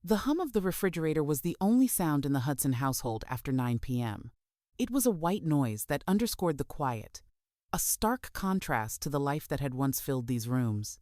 The hum of the refrigerator was the only sound in the Hudson household after 9 p.m. It was a white noise that underscored the quiet, a stark contrast to the life that had once filled these rooms.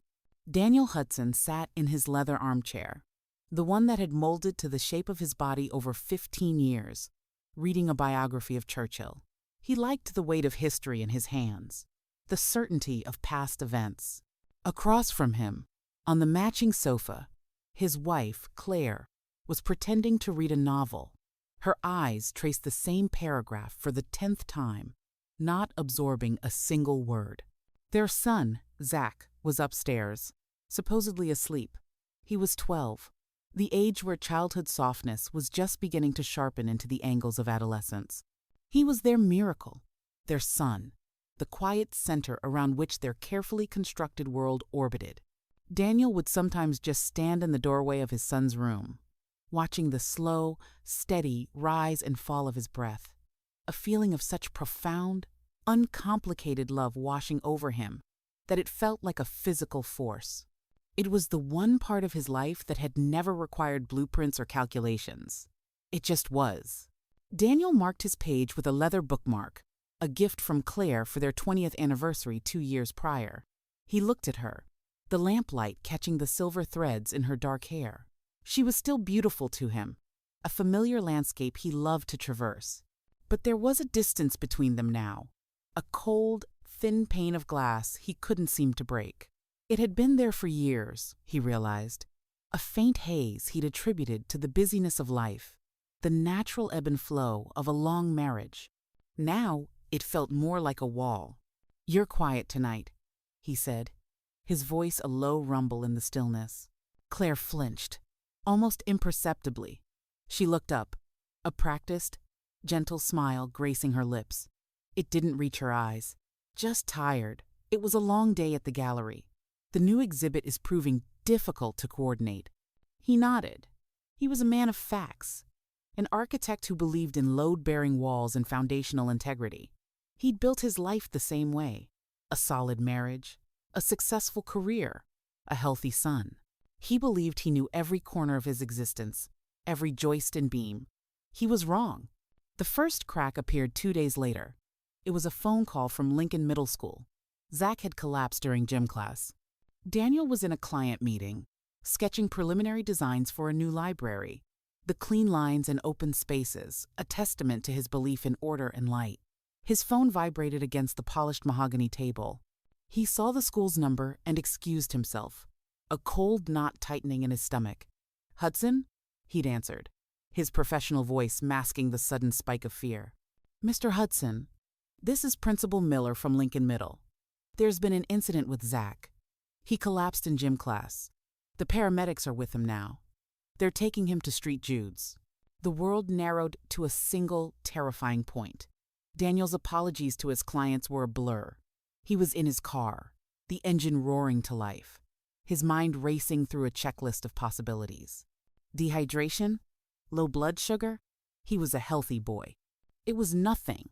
Daniel Hudson sat in his leather armchair, the one that had molded to the shape of his body over 15 years, reading a biography of Churchill. He liked the weight of history in his hands, the certainty of past events. Across from him, on the matching sofa, his wife, Claire, was pretending to read a novel. Her eyes traced the same paragraph for the 10th time, not absorbing a single word. Their son, Zach, was upstairs, supposedly asleep. He was 12, the age where childhood softness was just beginning to sharpen into the angles of adolescence. He was their miracle, their sun, the quiet center around which their carefully constructed world orbited. Daniel would sometimes just stand in the doorway of his son's room, watching the slow, steady rise and fall of his breath, a feeling of such profound, uncomplicated love washing over him that it felt like a physical force. It was the one part of his life that had never required blueprints or calculations. It just was. Daniel marked his page with a leather bookmark, a gift from Claire for their 20th anniversary 2 years prior. He looked at her, the lamplight catching the silver threads in her dark hair. She was still beautiful to him, a familiar landscape he loved to traverse. But there was a distance between them now, a cold, thin pane of glass he couldn't seem to break. It had been there for years, he realized, a faint haze he'd attributed to the busyness of life, the natural ebb and flow of a long marriage. Now it felt more like a wall. "You're quiet tonight," he said, his voice a low rumble in the stillness. Claire flinched, almost imperceptibly. She looked up, a practiced, gentle smile gracing her lips. It didn't reach her eyes. "Just tired. It was a long day at the gallery. The new exhibit is proving difficult to coordinate." He nodded. He was a man of facts, an architect who believed in load-bearing walls and foundational integrity. He'd built his life the same way: a solid marriage, a successful career, a healthy son. He believed he knew every corner of his existence, every joist and beam. He was wrong. The first crack appeared 2 days later. It was a phone call from Lincoln Middle School. Zach had collapsed during gym class. Daniel was in a client meeting, sketching preliminary designs for a new library. The clean lines and open spaces, a testament to his belief in order and light. His phone vibrated against the polished mahogany table. He saw the school's number and excused himself, a cold knot tightening in his stomach. "Hudson?" he'd answered, his professional voice masking the sudden spike of fear. "Mr. Hudson, this is Principal Miller from Lincoln Middle. There's been an incident with Zach. He collapsed in gym class. The paramedics are with him now. They're taking him to St. Jude's." The world narrowed to a single, terrifying point. Daniel's apologies to his clients were a blur. He was in his car, the engine roaring to life, his mind racing through a checklist of possibilities. Dehydration? Low blood sugar? He was a healthy boy. It was nothing.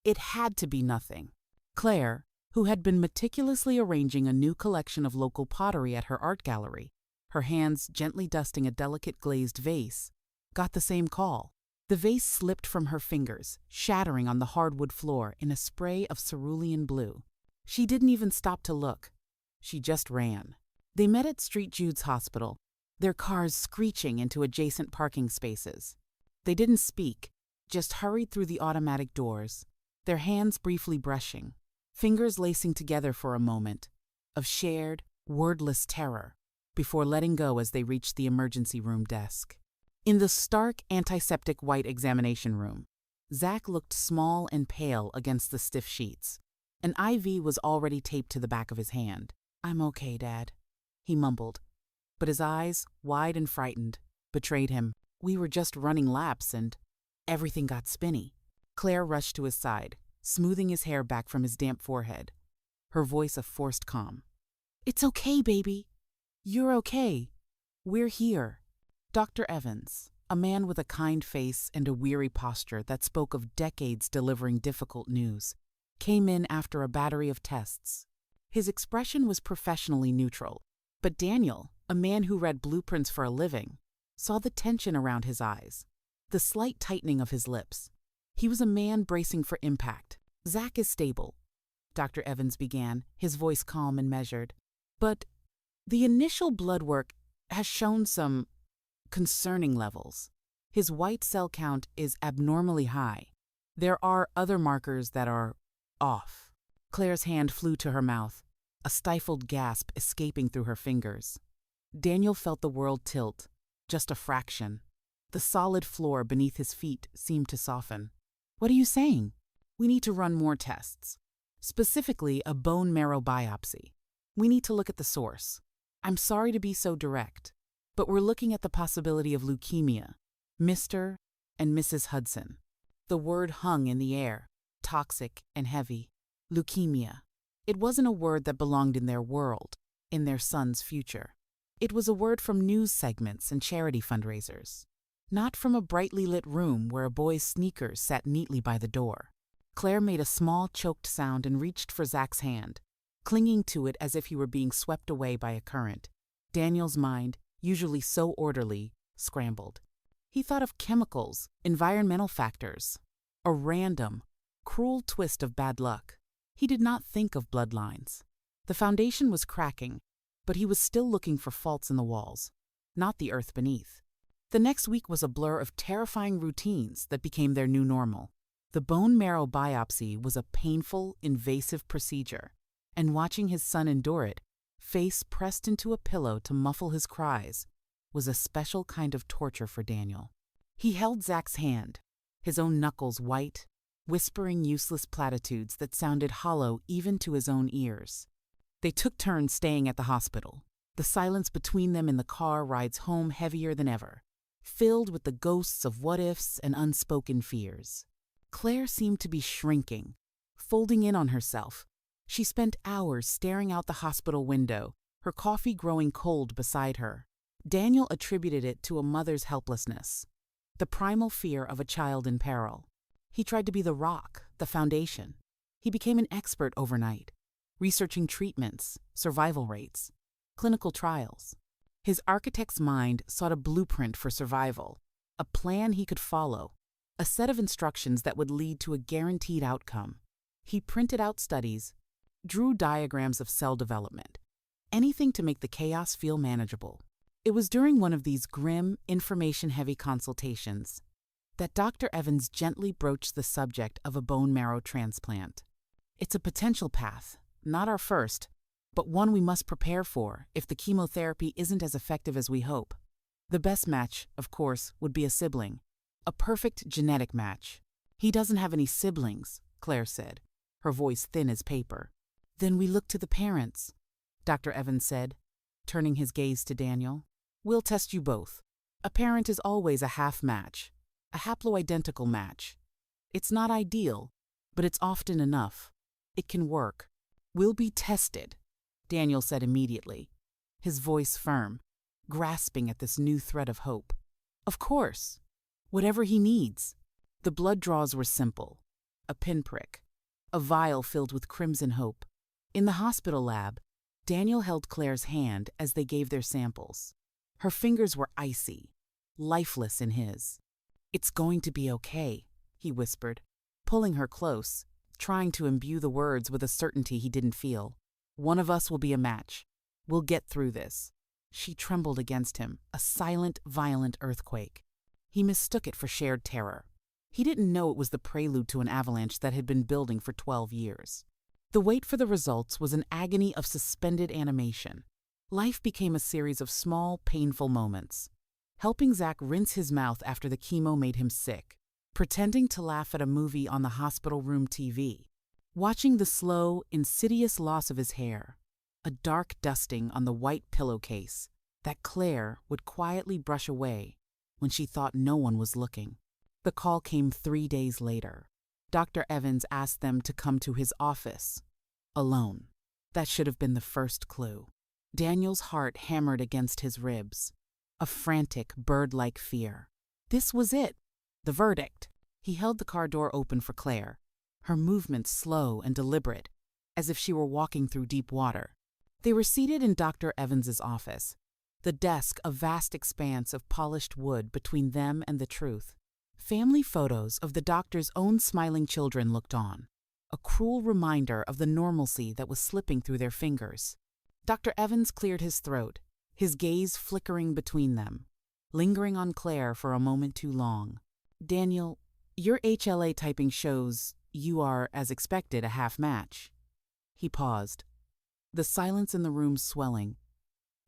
It had to be nothing. Claire, who had been meticulously arranging a new collection of local pottery at her art gallery, her hands gently dusting a delicate glazed vase, got the same call. The vase slipped from her fingers, shattering on the hardwood floor in a spray of cerulean blue. She didn't even stop to look. She just ran. They met at St. Jude's Hospital, their cars screeching into adjacent parking spaces. They didn't speak, just hurried through the automatic doors, their hands briefly brushing, fingers lacing together for a moment, of shared, wordless terror, before letting go as they reached the emergency room desk. In the stark, antiseptic white examination room, Zach looked small and pale against the stiff sheets. An IV was already taped to the back of his hand. "I'm okay, Dad," he mumbled, but his eyes, wide and frightened, betrayed him. "We were just running laps and everything got spinny." Claire rushed to his side, smoothing his hair back from his damp forehead, her voice a forced calm. "It's okay, baby. You're okay. We're here." Dr. Evans, a man with a kind face and a weary posture that spoke of decades delivering difficult news, came in after a battery of tests. His expression was professionally neutral, but Daniel, a man who read blueprints for a living, saw the tension around his eyes, the slight tightening of his lips. He was a man bracing for impact. "Zach is stable," Dr. Evans began, his voice calm and measured. "But the initial blood work has shown some concerning levels. His white cell count is abnormally high. There are other markers that are off." Claire's hand flew to her mouth, a stifled gasp escaping through her fingers. Daniel felt the world tilt, just a fraction. The solid floor beneath his feet seemed to soften. "What are you saying?" "We need to run more tests. Specifically, a bone marrow biopsy. We need to look at the source. I'm sorry to be so direct, but we're looking at the possibility of leukemia. Mr. and Mrs. Hudson." The word hung in the air, toxic and heavy. Leukemia. It wasn't a word that belonged in their world, in their son's future. It was a word from news segments and charity fundraisers, not from a brightly lit room where a boy's sneakers sat neatly by the door. Claire made a small, choked sound and reached for Zach's hand, clinging to it as if he were being swept away by a current. Daniel's mind, usually so orderly, scrambled. He thought of chemicals, environmental factors, a random, cruel twist of bad luck. He did not think of bloodlines. The foundation was cracking, but he was still looking for faults in the walls, not the earth beneath. The next week was a blur of terrifying routines that became their new normal. The bone marrow biopsy was a painful, invasive procedure, and watching his son endure it, face pressed into a pillow to muffle his cries, was a special kind of torture for Daniel. He held Zach's hand, his own knuckles white, whispering useless platitudes that sounded hollow even to his own ears. They took turns staying at the hospital, the silence between them in the car rides home heavier than ever, filled with the ghosts of what-ifs and unspoken fears. Claire seemed to be shrinking, folding in on herself. She spent hours staring out the hospital window, her coffee growing cold beside her. Daniel attributed it to a mother's helplessness, the primal fear of a child in peril. He tried to be the rock, the foundation. He became an expert overnight, researching treatments, survival rates, clinical trials. His architect's mind sought a blueprint for survival, a plan he could follow, a set of instructions that would lead to a guaranteed outcome. He printed out studies, drew diagrams of cell development, anything to make the chaos feel manageable. It was during one of these grim, information-heavy consultations that Dr. Evans gently broached the subject of a bone marrow transplant. "It's a potential path, not our first, but one we must prepare for if the chemotherapy isn't as effective as we hope. The best match, of course, would be a sibling, a perfect genetic match." "He doesn't have any siblings," Claire said, her voice thin as paper. "Then we look to the parents," Dr. Evans said, turning his gaze to Daniel. "We'll test you both. A parent is always a half match, a haploidentical match. It's not ideal, but it's often enough. It can work. We'll be tested," Daniel said immediately, his voice firm, grasping at this new thread of hope. "Of course. Whatever he needs." The blood draws were simple. A pinprick, a vial filled with crimson hope. In the hospital lab, Daniel held Claire's hand as they gave their samples. Her fingers were icy, lifeless in his. "It's going to be okay," he whispered, pulling her close, trying to imbue the words with a certainty he didn't feel. "One of us will be a match. We'll get through this." She trembled against him, a silent, violent earthquake. He mistook it for shared terror. He didn't know it was the prelude to an avalanche that had been building for 12 years. The wait for the results was an agony of suspended animation. Life became a series of small, painful moments. Helping Zach rinse his mouth after the chemo made him sick. Pretending to laugh at a movie on the hospital room TV. Watching the slow, insidious loss of his hair. A dark dusting on the white pillowcase that Claire would quietly brush away when she thought no one was looking. The call came 3 days later. Dr. Evans asked them to come to his office. Alone. That should have been the first clue. Daniel's heart hammered against his ribs. A frantic, bird-like fear. This was it. The verdict. He held the car door open for Claire, her movements slow and deliberate, as if she were walking through deep water. They were seated in Dr. Evans's office, The desk a vast expanse of polished wood between them and the truth. Family photos of the doctor's own smiling children looked on, a cruel reminder of the normalcy that was slipping through their fingers. Dr. Evans cleared his throat, his gaze flickering between them, lingering on Claire for a moment too long. "Daniel, your HLA typing shows you are, as expected, a half match." He paused, the silence in the room swelling,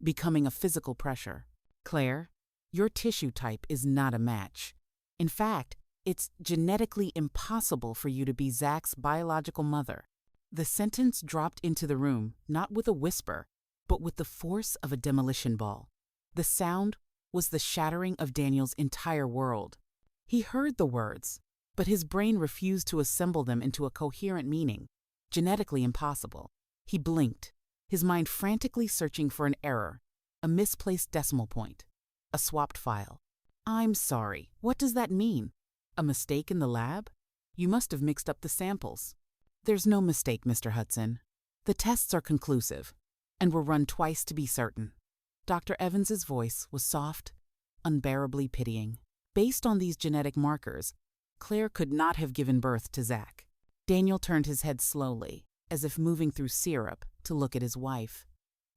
becoming a physical pressure. "Claire, your tissue type is not a match. In fact, it's genetically impossible for you to be Zach's biological mother." The sentence dropped into the room, not with a whisper, but with the force of a demolition ball. The sound was the shattering of Daniel's entire world. He heard the words, but his brain refused to assemble them into a coherent meaning. Genetically impossible. He blinked, his mind frantically searching for an error, a misplaced decimal point, a swapped file. "I'm sorry, what does that mean? A mistake in the lab? You must have mixed up the samples." "There's no mistake, Mr. Hudson. The tests are conclusive, and were run twice to be certain." Dr. Evans's voice was soft, unbearably pitying. Based on these genetic markers, Claire could not have given birth to Zach. Daniel turned his head slowly, as if moving through syrup, to look at his wife.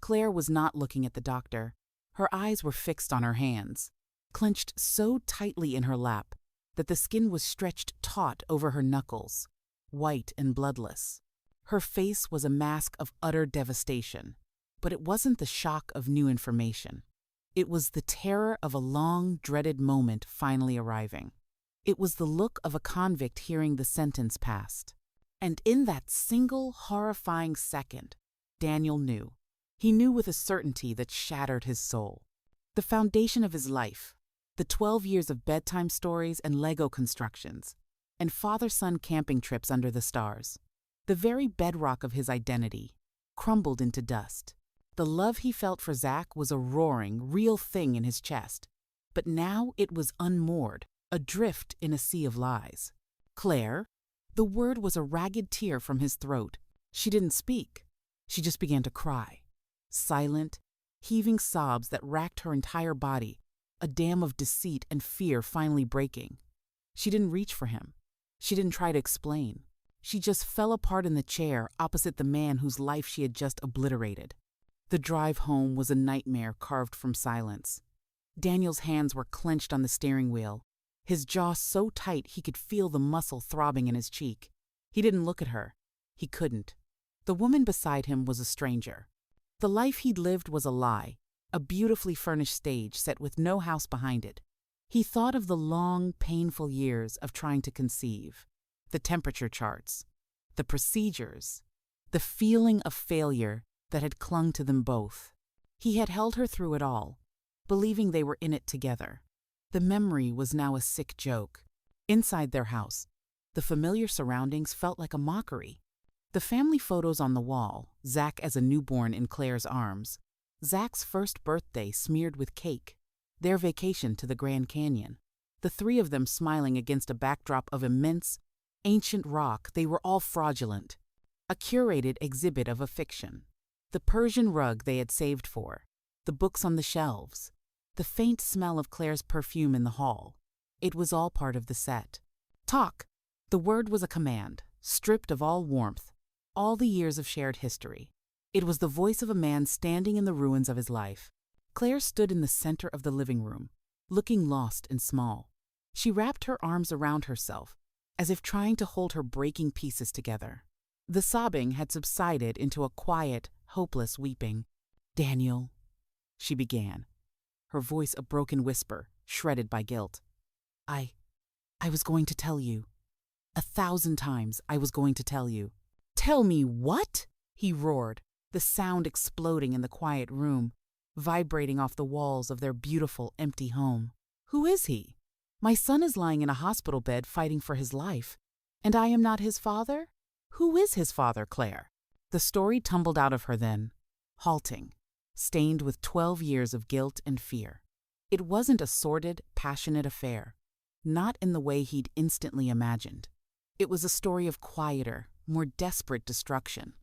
Claire was not looking at the doctor. Her eyes were fixed on her hands, clenched so tightly in her lap that the skin was stretched taut over her knuckles, white and bloodless. Her face was a mask of utter devastation, but it wasn't the shock of new information. It was the terror of a long-dreaded moment finally arriving. It was the look of a convict hearing the sentence passed. And in that single horrifying second, Daniel knew. He knew with a certainty that shattered his soul. The foundation of his life, the 12 years of bedtime stories and Lego constructions, and father-son camping trips under the stars, the very bedrock of his identity, crumbled into dust. The love he felt for Zach was a roaring, real thing in his chest, but now it was unmoored, adrift in a sea of lies. "Claire?" The word was a ragged tear from his throat. She didn't speak. She just began to cry. Silent, heaving sobs that racked her entire body, a dam of deceit and fear finally breaking. She didn't reach for him. She didn't try to explain. She just fell apart in the chair opposite the man whose life she had just obliterated. The drive home was a nightmare carved from silence. Daniel's hands were clenched on the steering wheel, his jaw so tight he could feel the muscle throbbing in his cheek. He didn't look at her. He couldn't. The woman beside him was a stranger. The life he'd lived was a lie, a beautifully furnished stage set with no house behind it. He thought of the long, painful years of trying to conceive, the temperature charts, the procedures, the feeling of failure that had clung to them both. He had held her through it all, believing they were in it together. The memory was now a sick joke. Inside their house, the familiar surroundings felt like a mockery. The family photos on the wall, Zach as a newborn in Claire's arms, Zach's first birthday smeared with cake, their vacation to the Grand Canyon, the three of them smiling against a backdrop of immense, ancient rock. They were all fraudulent, a curated exhibit of a fiction. The Persian rug they had saved for, the books on the shelves, the faint smell of Claire's perfume in the hall. It was all part of the set. "Talk!" The word was a command, stripped of all warmth, all the years of shared history. It was the voice of a man standing in the ruins of his life. Claire stood in the center of the living room, looking lost and small. She wrapped her arms around herself, as if trying to hold her breaking pieces together. The sobbing had subsided into a quiet, hopeless weeping. "Daniel," she began, her voice a broken whisper, shredded by guilt. I was going to tell you. 1,000 times I was going to tell you." "Tell me what?" he roared, the sound exploding in the quiet room, vibrating off the walls of their beautiful, empty home. "Who is he? My son is lying in a hospital bed fighting for his life, and I am not his father? Who is his father, Claire?" The story tumbled out of her then, halting, stained with 12 years of guilt and fear. It wasn't a sordid, passionate affair, not in the way he'd instantly imagined. It was a story of quieter, more desperate destruction.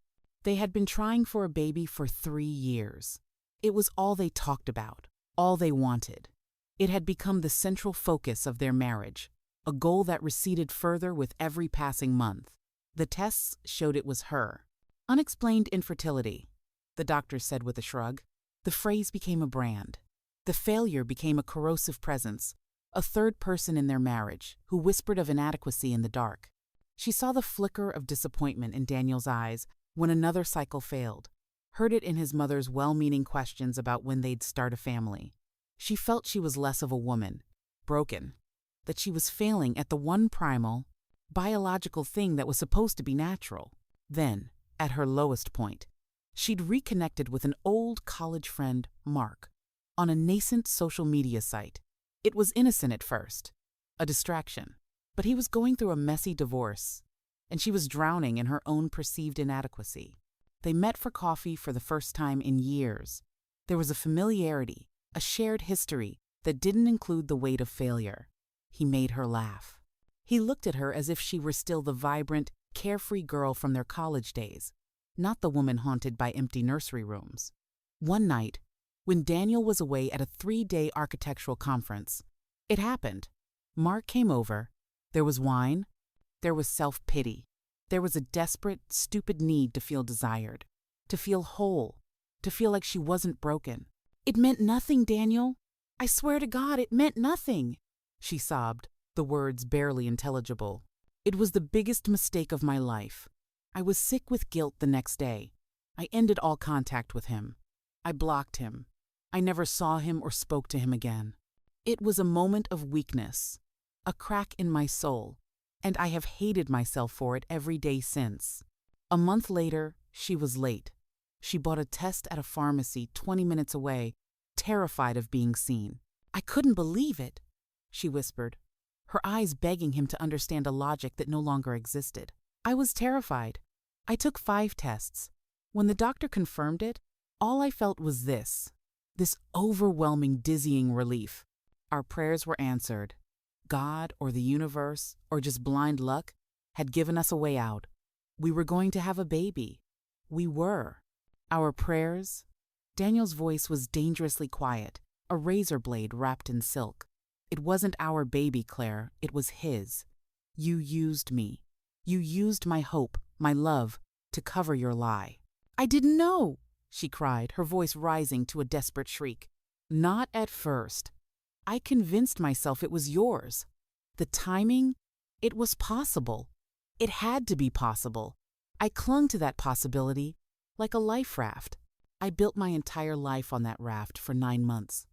They had been trying for a baby for 3 years. It was all they talked about, all they wanted. It had become the central focus of their marriage, a goal that receded further with every passing month. The tests showed it was her. Unexplained infertility, the doctor said with a shrug. The phrase became a brand. The failure became a corrosive presence, a third person in their marriage who whispered of inadequacy in the dark. She saw the flicker of disappointment in Daniel's eyes when another cycle failed, heard it in his mother's well-meaning questions about when they'd start a family. She felt she was less of a woman, broken, that she was failing at the one primal, biological thing that was supposed to be natural. Then, at her lowest point, she'd reconnected with an old college friend, Mark, on a nascent social media site. It was innocent at first, a distraction, but he was going through a messy divorce, and she was drowning in her own perceived inadequacy. They met for coffee for the first time in years. There was a familiarity, a shared history that didn't include the weight of failure. He made her laugh. He looked at her as if she were still the vibrant, carefree girl from their college days, not the woman haunted by empty nursery rooms. One night, when Daniel was away at a 3-day architectural conference, it happened. Mark came over. There was wine. There was self-pity. There was a desperate, stupid need to feel desired, to feel whole, to feel like she wasn't broken. "It meant nothing, Daniel. I swear to God, it meant nothing," she sobbed, the words barely intelligible. "It was the biggest mistake of my life. I was sick with guilt the next day. I ended all contact with him. I blocked him. I never saw him or spoke to him again. It was a moment of weakness, a crack in my soul, and I have hated myself for it every day since." A month later, she was late. She bought a test at a pharmacy 20 minutes away, terrified of being seen. "I couldn't believe it," she whispered, her eyes begging him to understand a logic that no longer existed. "I was terrified. I took 5 tests. When the doctor confirmed it, all I felt was this overwhelming, dizzying relief. Our prayers were answered. God or the universe, or just blind luck, had given us a way out. We were going to have a baby. We were. Our prayers." Daniel's voice was dangerously quiet, a razor blade wrapped in silk. "It wasn't our baby, Claire. It was his. You used me. You used my hope, my love, to cover your lie." "I didn't know," she cried, her voice rising to a desperate shriek. "Not at first. I convinced myself it was yours. The timing, it was possible. It had to be possible. I clung to that possibility like a life raft. I built my entire life on that raft for 9 months."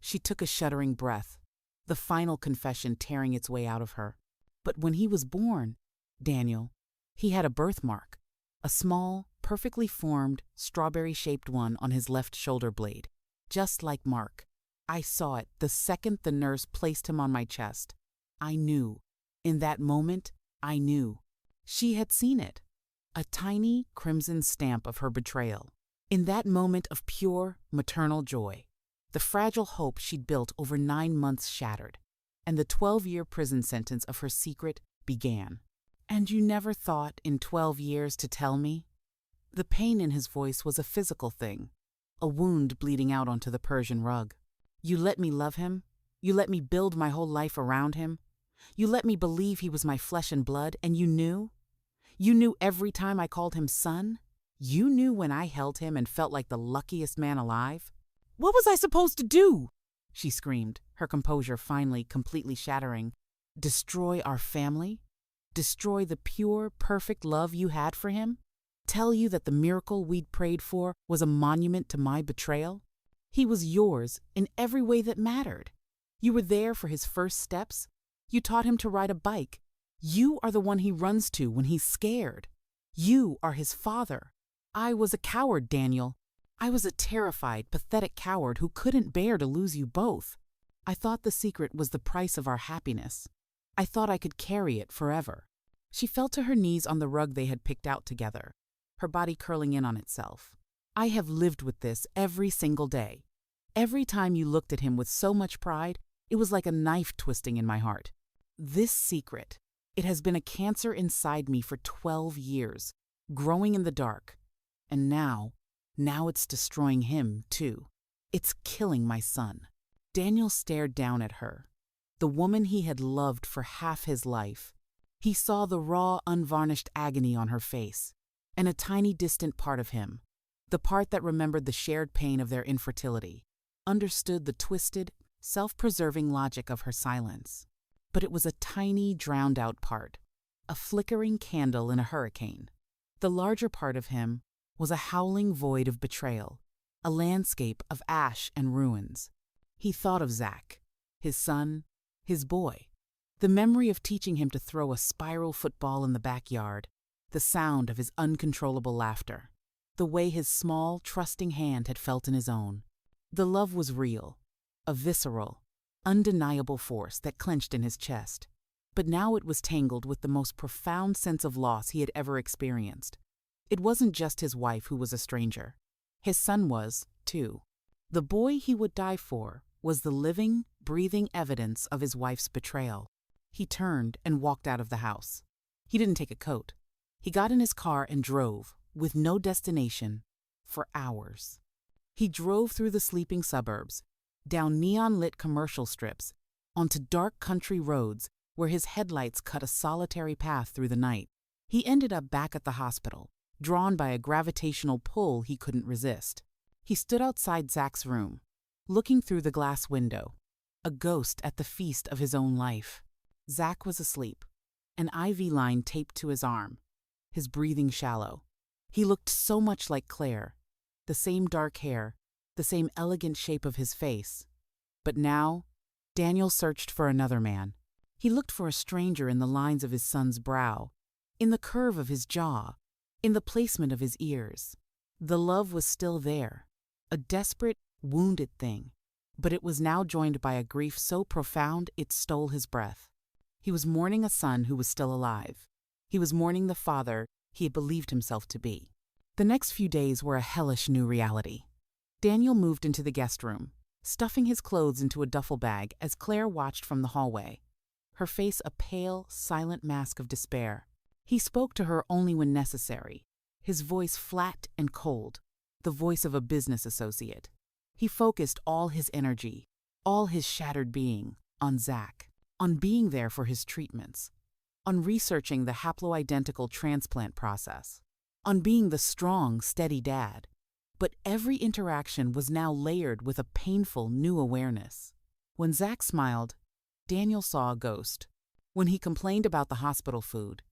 She took a shuddering breath, the final confession tearing its way out of her. "But when he was born, Daniel, he had a birthmark, a small, perfectly formed, strawberry-shaped one on his left shoulder blade, just like Mark. I saw it the second the nurse placed him on my chest. I knew. In that moment, I knew. She had seen it. A tiny crimson stamp of her betrayal. In that moment of pure, maternal joy, the fragile hope she'd built over 9 months shattered, and the 12-year prison sentence of her secret began. "And you never thought in 12 years to tell me?" The pain in his voice was a physical thing, a wound bleeding out onto the Persian rug. "You let me love him. You let me build my whole life around him. You let me believe he was my flesh and blood, and you knew? You knew every time I called him son? You knew when I held him and felt like the luckiest man alive? What was I supposed to do?" she screamed, her composure finally completely shattering. "Destroy our family? Destroy the pure, perfect love you had for him? Tell you that the miracle we'd prayed for was a monument to my betrayal? He was yours in every way that mattered. You were there for his first steps. You taught him to ride a bike. You are the one he runs to when he's scared. You are his father. I was a coward, Daniel. I was a terrified, pathetic coward who couldn't bear to lose you both. I thought the secret was the price of our happiness. I thought I could carry it forever." She fell to her knees on the rug they had picked out together, her body curling in on itself. "I have lived with this every single day. Every time you looked at him with so much pride, it was like a knife twisting in my heart. This secret, it has been a cancer inside me for 12 years, growing in the dark. And now it's destroying him, too." It's killing my son. Daniel stared down at her, the woman he had loved for half his life. He saw the raw, unvarnished agony on her face, and a tiny distant part of him, the part that remembered the shared pain of their infertility, understood the twisted, self-preserving logic of her silence. But it was a tiny, drowned-out part, a flickering candle in a hurricane. The larger part of him was a howling void of betrayal, a landscape of ash and ruins. He thought of Zach, his son, his boy, the memory of teaching him to throw a spiral football in the backyard, the sound of his uncontrollable laughter, the way his small, trusting hand had felt in his own. The love was real, a visceral, undeniable force that clenched in his chest. But now it was tangled with the most profound sense of loss he had ever experienced. It wasn't just his wife who was a stranger. His son was, too. The boy he would die for was the living, breathing evidence of his wife's betrayal. He turned and walked out of the house. He didn't take a coat. He got in his car and drove, with no destination, for hours. He drove through the sleeping suburbs, down neon-lit commercial strips, onto dark country roads where his headlights cut a solitary path through the night. He ended up back at the hospital, drawn by a gravitational pull he couldn't resist. He stood outside Zach's room, looking through the glass window, a ghost at the feast of his own life. Zach was asleep, an IV line taped to his arm, his breathing shallow. He looked so much like Claire, the same dark hair, the same elegant shape of his face. But now, Daniel searched for another man. He looked for a stranger in the lines of his son's brow, in the curve of his jaw, in the placement of his ears. The love was still there, a desperate, wounded thing, but it was now joined by a grief so profound it stole his breath. He was mourning a son who was still alive. He was mourning the father he had believed himself to be. The next few days were a hellish new reality. Daniel moved into the guest room, stuffing his clothes into a duffel bag as Claire watched from the hallway, her face a pale, silent mask of despair. He spoke to her only when necessary, his voice flat and cold, the voice of a business associate. He focused all his energy, all his shattered being, on Zach, on being there for his treatments, on researching the haploidentical transplant process, on being the strong, steady dad. But every interaction was now layered with a painful new awareness. When Zach smiled, Daniel saw a ghost. When he complained about the hospital food,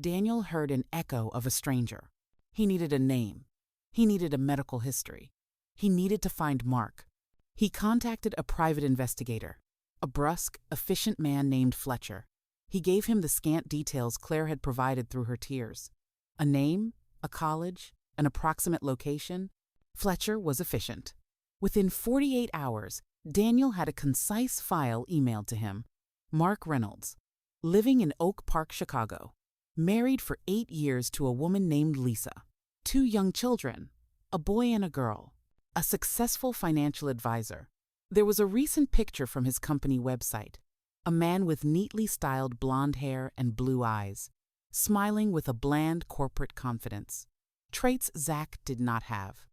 Daniel heard an echo of a stranger. He needed a name. He needed a medical history. He needed to find Mark. He contacted a private investigator, a brusque, efficient man named Fletcher. He gave him the scant details Claire had provided through her tears. A name, a college, an approximate location. Fletcher was efficient. Within 48 hours, Daniel had a concise file emailed to him. Mark Reynolds, living in Oak Park, Chicago, married for 8 years to a woman named Lisa, 2 young children, a boy and a girl, a successful financial advisor. There was a recent picture from his company website, a man with neatly styled blonde hair and blue eyes, smiling with a bland corporate confidence, traits Zach did not have.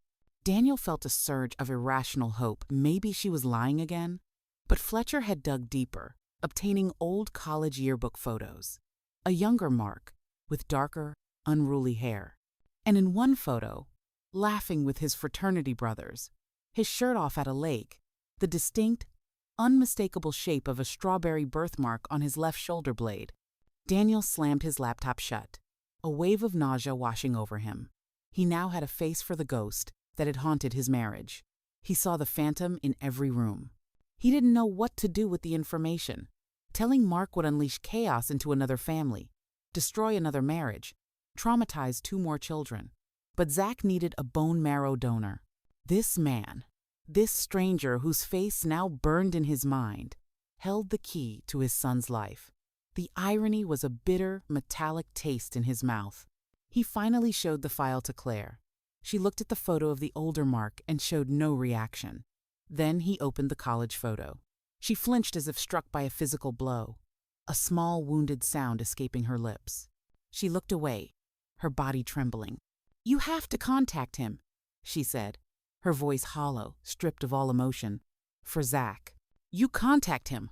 Daniel felt a surge of irrational hope. Maybe she was lying again. But Fletcher had dug deeper, obtaining old college yearbook photos. A younger Mark, with darker, unruly hair. And in one photo, laughing with his fraternity brothers, his shirt off at a lake, the distinct, unmistakable shape of a strawberry birthmark on his left shoulder blade. Daniel slammed his laptop shut, a wave of nausea washing over him. He now had a face for the ghost that had haunted his marriage. He saw the phantom in every room. He didn't know what to do with the information. Telling Mark would unleash chaos into another family, destroy another marriage, traumatize 2 more children. But Zach needed a bone marrow donor. This man, this stranger whose face now burned in his mind, held the key to his son's life. The irony was a bitter, metallic taste in his mouth. He finally showed the file to Claire. She looked at the photo of the older Mark and showed no reaction. Then he opened the college photo. She flinched as if struck by a physical blow, a small wounded sound escaping her lips. She looked away, her body trembling. "You have to contact him," she said. her voice hollow, stripped of all emotion. For Zach. You contact him,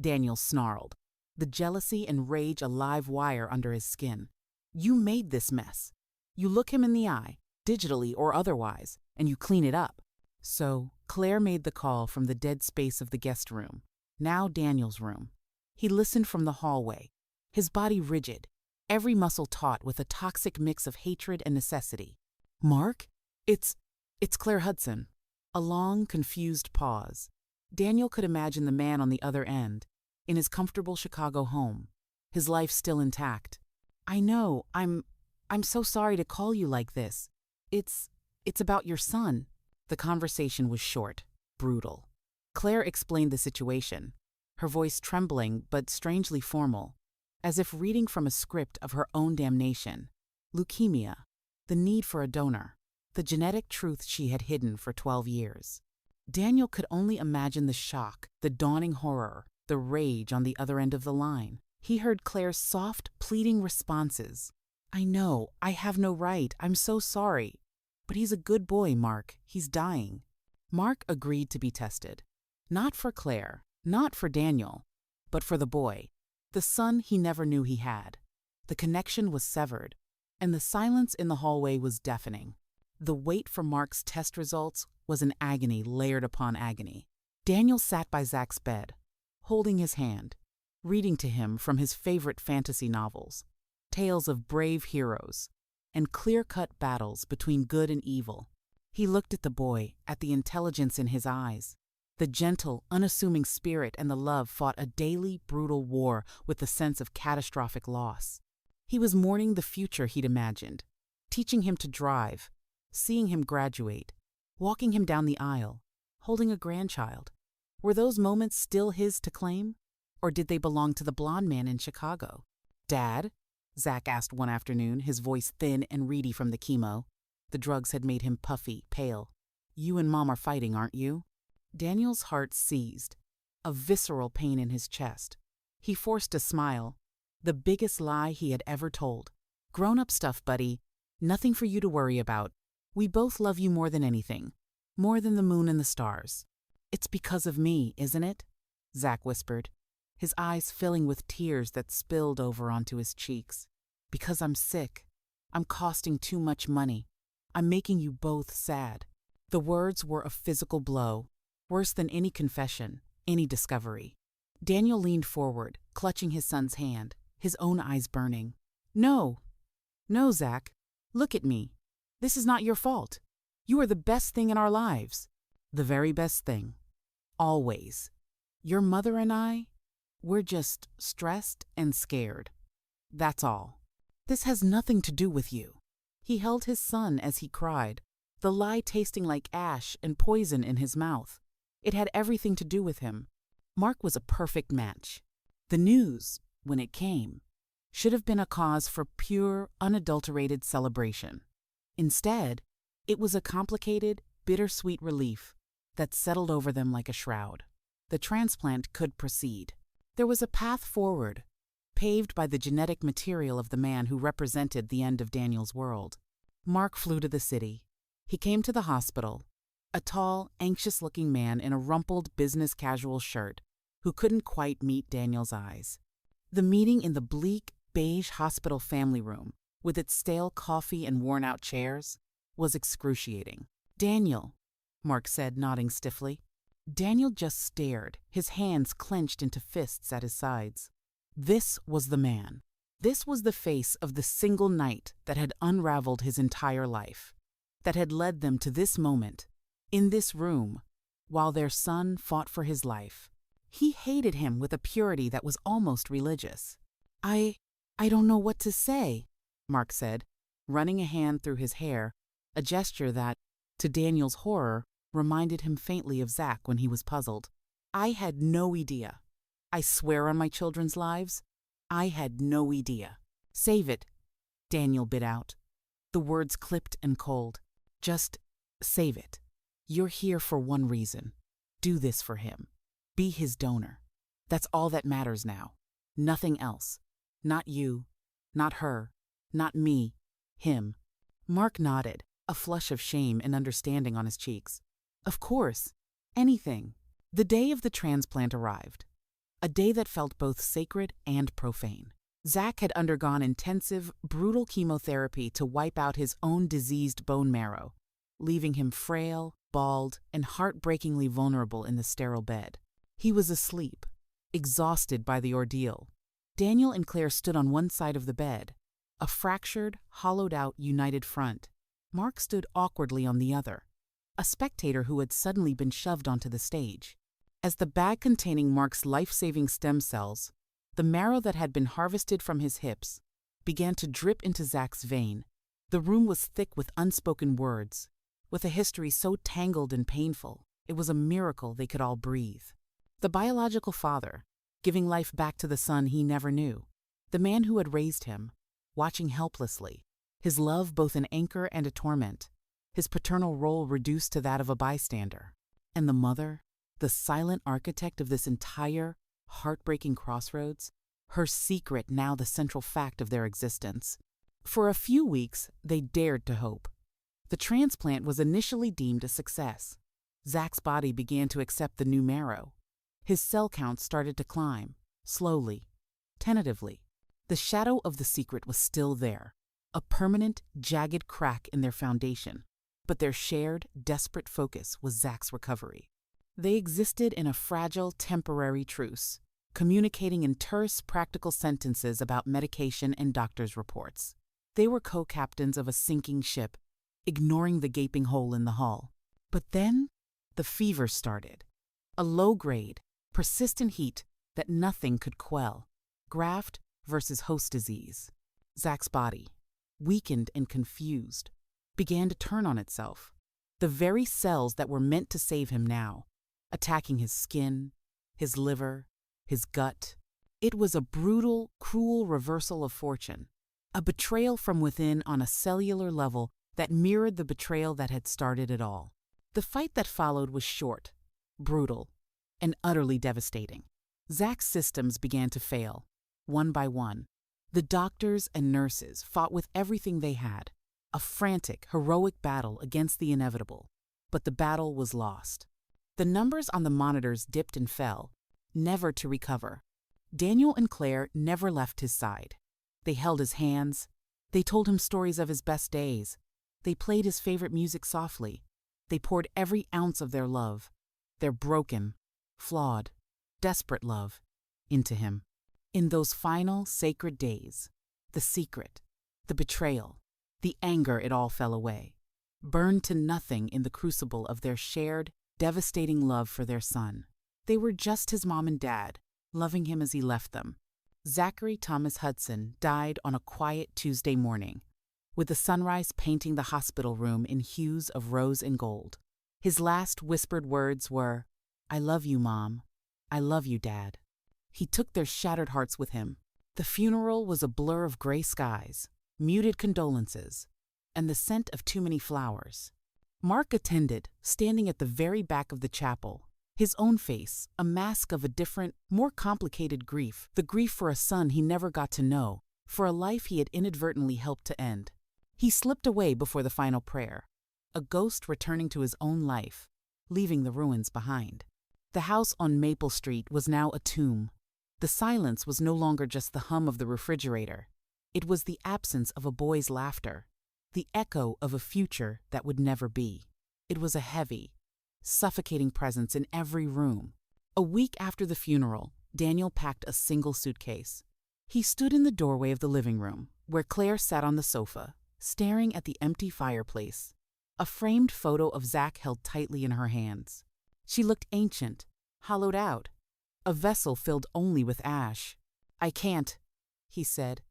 Daniel snarled, the jealousy and rage a live wire under his skin. You made this mess. You look him in the eye, digitally or otherwise, and you clean it up. So, Claire made the call from the dead space of the guest room, now Daniel's room. He listened from the hallway, his body rigid, every muscle taut with a toxic mix of hatred and necessity. Mark? It's Claire Hudson. A long, confused pause. Daniel could imagine the man on the other end, in his comfortable Chicago home, his life still intact. I know, I'm so sorry to call you like this. It's about your son. The conversation was short, brutal. Claire explained the situation, her voice trembling but strangely formal, as if reading from a script of her own damnation. Leukemia, the need for a donor, the genetic truth she had hidden for 12 years. Daniel could only imagine the shock, the dawning horror, the rage on the other end of the line. He heard Claire's soft, pleading responses. I know, I have no right, I'm so sorry. But he's a good boy, Mark. He's dying. Mark agreed to be tested. Not for Claire, not for Daniel, but for the boy, the son he never knew he had. The connection was severed, and the silence in the hallway was deafening. The wait for Mark's test results was an agony layered upon agony. Daniel sat by Zach's bed, holding his hand, reading to him from his favorite fantasy novels, tales of brave heroes and clear-cut battles between good and evil. He looked at the boy, at the intelligence in his eyes. The gentle, unassuming spirit and the love fought a daily, brutal war with the sense of catastrophic loss. He was mourning the future he'd imagined, teaching him to drive, seeing him graduate, walking him down the aisle, holding a grandchild. Were those moments still his to claim? Or did they belong to the blonde man in Chicago? Dad? Zach asked one afternoon, his voice thin and reedy from the chemo. The drugs had made him puffy, pale. You and Mom are fighting, aren't you? Daniel's heart seized, a visceral pain in his chest. He forced a smile, the biggest lie he had ever told. Grown-up stuff, buddy. Nothing for you to worry about. We both love you more than anything, more than the moon and the stars. It's because of me, isn't it? Zach whispered, his eyes filling with tears that spilled over onto his cheeks. Because I'm sick. I'm costing too much money. I'm making you both sad. The words were a physical blow, worse than any confession, any discovery. Daniel leaned forward, clutching his son's hand, his own eyes burning. No, Zach. Look at me. This is not your fault. You are the best thing in our lives. The very best thing. Always. Your mother and I, we're just stressed and scared. That's all. This has nothing to do with you. He held his son as he cried, the lie tasting like ash and poison in his mouth. It had everything to do with him. Mark was a perfect match. The news, when it came, should have been a cause for pure, unadulterated celebration. Instead, it was a complicated, bittersweet relief that settled over them like a shroud. The transplant could proceed. There was a path forward, paved by the genetic material of the man who represented the end of Daniel's world. Mark flew to the city. He came to the hospital, a tall, anxious-looking man in a rumpled business-casual shirt who couldn't quite meet Daniel's eyes. The meeting in the bleak, beige hospital family room, with its stale coffee and worn-out chairs, was excruciating. Daniel, Mark said, nodding stiffly. Daniel just stared, his hands clenched into fists at his sides. This was the man. This was the face of the single night that had unraveled his entire life, that had led them to this moment, in this room, while their son fought for his life. He hated him with a purity that was almost religious. I don't know what to say, Mark said, running a hand through his hair, a gesture that, to Daniel's horror, reminded him faintly of Zach when he was puzzled. I had no idea. I swear on my children's lives, I had no idea. Save it, Daniel bit out. The words clipped and cold. Just save it. You're here for one reason. Do this for him. Be his donor. That's all that matters now. Nothing else. Not you. Not her. Not me. Him. Mark nodded, a flush of shame and understanding on his cheeks. Of course, anything. The day of the transplant arrived, a day that felt both sacred and profane. Zach had undergone intensive, brutal chemotherapy to wipe out his own diseased bone marrow, leaving him frail, bald, and heartbreakingly vulnerable in the sterile bed. He was asleep, exhausted by the ordeal. Daniel and Claire stood on one side of the bed, a fractured, hollowed-out, united front. Mark stood awkwardly on the other, a spectator who had suddenly been shoved onto the stage. As the bag containing Mark's life-saving stem cells, the marrow that had been harvested from his hips, began to drip into Zach's vein, the room was thick with unspoken words. With a history so tangled and painful, it was a miracle they could all breathe. The biological father, giving life back to the son he never knew. The man who had raised him, watching helplessly, his love both an anchor and a torment, his paternal role reduced to that of a bystander. And the mother, the silent architect of this entire, heartbreaking crossroads, her secret now the central fact of their existence. For a few weeks, they dared to hope. The transplant was initially deemed a success. Zach's body began to accept the new marrow. His cell count started to climb, slowly, tentatively. The shadow of the secret was still there, a permanent, jagged crack in their foundation. But their shared, desperate focus was Zach's recovery. They existed in a fragile, temporary truce, communicating in terse, practical sentences about medication and doctors' reports. They were co-captains of a sinking ship, ignoring the gaping hole in the hull. But then, the fever started. A low-grade, persistent heat that nothing could quell. Graft versus host disease. Zach's body, weakened and confused, began to turn on itself. The very cells that were meant to save him now, attacking his skin, his liver, his gut. It was a brutal, cruel reversal of fortune, a betrayal from within on a cellular level that mirrored the betrayal that had started it all. The fight that followed was short, brutal, and utterly devastating. Zach's systems began to fail, one by one. The doctors and nurses fought with everything they had, a frantic, heroic battle against the inevitable. But the battle was lost. The numbers on the monitors dipped and fell, never to recover. Daniel and Claire never left his side. They held his hands. They told him stories of his best days. They played his favorite music softly. They poured every ounce of their love, their broken, flawed, desperate love, into him. In those final, sacred days, the secret, the betrayal, the anger, it all fell away, burned to nothing in the crucible of their shared, devastating love for their son. They were just his mom and dad, loving him as he left them. Zachary Thomas Hudson died on a quiet Tuesday morning, with the sunrise painting the hospital room in hues of rose and gold. His last whispered words were, "I love you, Mom. I love you, Dad." He took their shattered hearts with him. The funeral was a blur of gray skies, muted condolences, and the scent of too many flowers. Mark attended, standing at the very back of the chapel, his own face, a mask of a different, more complicated grief, the grief for a son he never got to know, for a life he had inadvertently helped to end. He slipped away before the final prayer, a ghost returning to his own life, leaving the ruins behind. The house on Maple Street was now a tomb. The silence was no longer just the hum of the refrigerator. It was the absence of a boy's laughter, the echo of a future that would never be. It was a heavy, suffocating presence in every room. A week after the funeral, Daniel packed a single suitcase. He stood in the doorway of the living room, where Claire sat on the sofa, staring at the empty fireplace, a framed photo of Zach held tightly in her hands. She looked ancient, hollowed out, a vessel filled only with ash. "I can't," he said,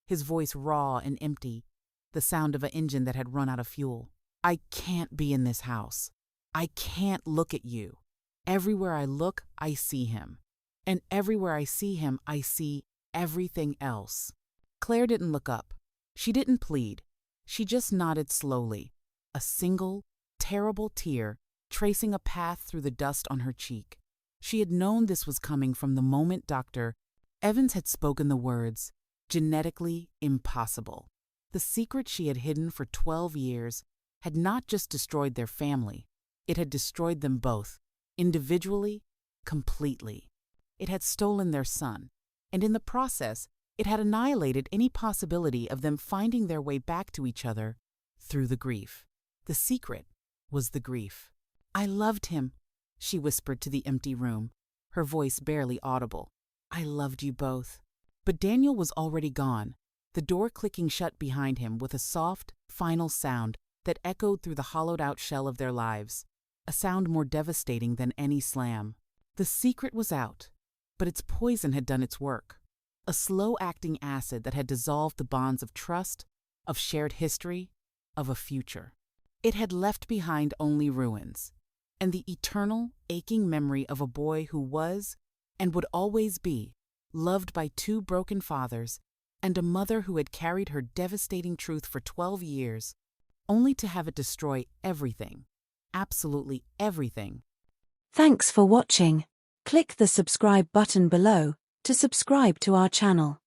his voice raw and empty, the sound of an engine that had run out of fuel. "I can't be in this house. I can't look at you. Everywhere I look, I see him. And everywhere I see him, I see everything else." Claire didn't look up. She didn't plead. She just nodded slowly, a single, terrible tear tracing a path through the dust on her cheek. She had known this was coming from the moment Dr. Evans had spoken the words, "genetically impossible." The secret she had hidden for 12 years had not just destroyed their family, it had destroyed them both, individually, completely. It had stolen their son, and in the process, it had annihilated any possibility of them finding their way back to each other through the grief. The secret was the grief. "I loved him," she whispered to the empty room, her voice barely audible. "I loved you both." But Daniel was already gone, the door clicking shut behind him with a soft, final sound that echoed through the hollowed-out shell of their lives, a sound more devastating than any slam. The secret was out, but its poison had done its work. A slow-acting acid that had dissolved the bonds of trust, of shared history, of a future. It had left behind only ruins, and the eternal, aching memory of a boy who was, and would always be, loved by two broken fathers and a mother who had carried her devastating truth for 12 years, only to have it destroy everything, absolutely everything. Thanks for watching. Click the subscribe button below to subscribe to our channel.